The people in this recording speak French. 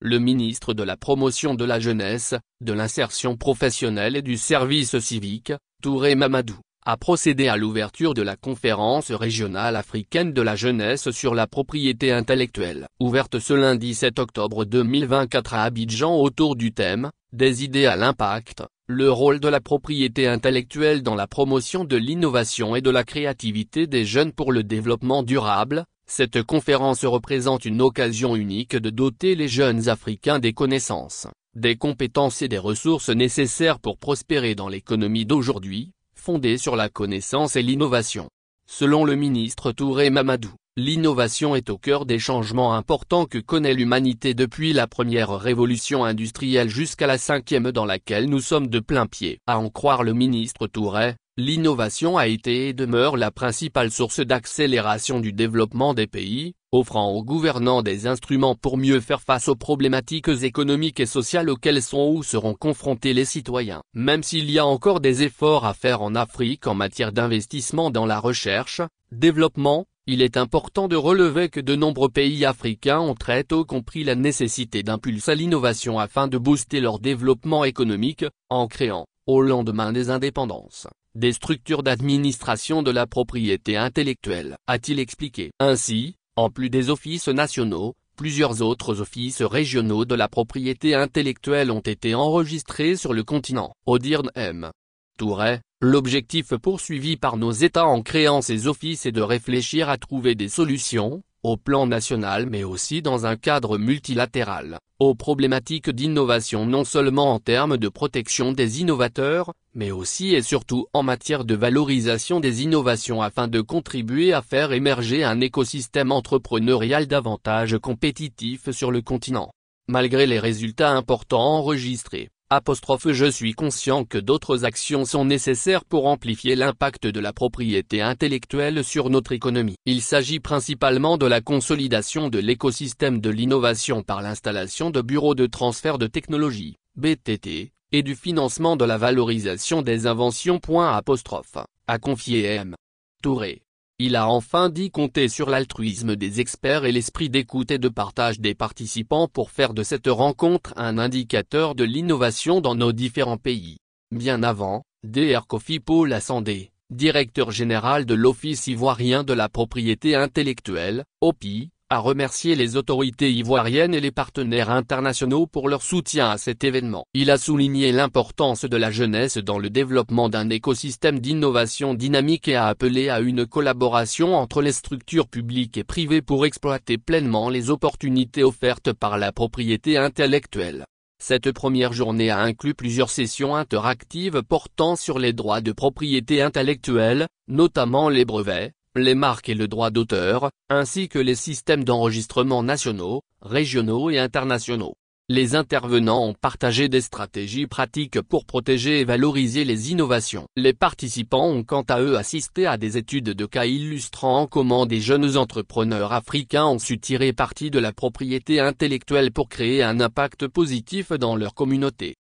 le ministre de la Promotion de la Jeunesse, de l'Insertion professionnelle et du Service civique, Touré Mamadou, a procédé à l'ouverture de la conférence régionale africaine de la jeunesse sur la propriété intellectuelle, ouverte ce lundi 7 octobre 2024 à Abidjan autour du thème « Des idées à l'impact, le rôle de la propriété intellectuelle dans la promotion de l'innovation et de la créativité des jeunes pour le développement durable ». Cette conférence représente une occasion unique de doter les jeunes Africains des connaissances, des compétences et des ressources nécessaires pour prospérer dans l'économie d'aujourd'hui, fondée sur la connaissance et l'innovation. Selon le ministre Touré Mamadou, l'innovation est au cœur des changements importants que connaît l'humanité depuis la première révolution industrielle jusqu'à la cinquième dans laquelle nous sommes de plein pied. À en croire le ministre Touré, l'innovation a été et demeure la principale source d'accélération du développement des pays, offrant aux gouvernants des instruments pour mieux faire face aux problématiques économiques et sociales auxquelles sont ou seront confrontés les citoyens. Même s'il y a encore des efforts à faire en Afrique en matière d'investissement dans la recherche, développement, il est important de relever que de nombreux pays africains ont très tôt compris la nécessité d'impulser l'innovation afin de booster leur développement économique, en créant, au lendemain des indépendances, des structures d'administration de la propriété intellectuelle, a-t-il expliqué. Ainsi, en plus des offices nationaux, plusieurs autres offices régionaux de la propriété intellectuelle ont été enregistrés sur le continent. Au dire de M. Touré, l'objectif poursuivi par nos États en créant ces offices est de réfléchir à trouver des solutions, au plan national mais aussi dans un cadre multilatéral, aux problématiques d'innovation non seulement en termes de protection des innovateurs, mais aussi et surtout en matière de valorisation des innovations afin de contribuer à faire émerger un écosystème entrepreneurial davantage compétitif sur le continent. Malgré les résultats importants enregistrés, je suis conscient que d'autres actions sont nécessaires pour amplifier l'impact de la propriété intellectuelle sur notre économie. Il s'agit principalement de la consolidation de l'écosystème de l'innovation par l'installation de bureaux de transfert de technologie, BTT, et du financement de la valorisation des inventions. A confié M. Touré. Il a enfin dit compter sur l'altruisme des experts et l'esprit d'écoute et de partage des participants pour faire de cette rencontre un indicateur de l'innovation dans nos différents pays. Bien avant, Dr Kofi Paul Asandé, directeur général de l'Office ivoirien de la propriété intellectuelle, OPI, a remercié les autorités ivoiriennes et les partenaires internationaux pour leur soutien à cet événement. Il a souligné l'importance de la jeunesse dans le développement d'un écosystème d'innovation dynamique et a appelé à une collaboration entre les structures publiques et privées pour exploiter pleinement les opportunités offertes par la propriété intellectuelle. Cette première journée a inclus plusieurs sessions interactives portant sur les droits de propriété intellectuelle, notamment les brevets, les marques et le droit d'auteur, ainsi que les systèmes d'enregistrement nationaux, régionaux et internationaux. Les intervenants ont partagé des stratégies pratiques pour protéger et valoriser les innovations. Les participants ont quant à eux assisté à des études de cas illustrant comment des jeunes entrepreneurs africains ont su tirer parti de la propriété intellectuelle pour créer un impact positif dans leur communauté.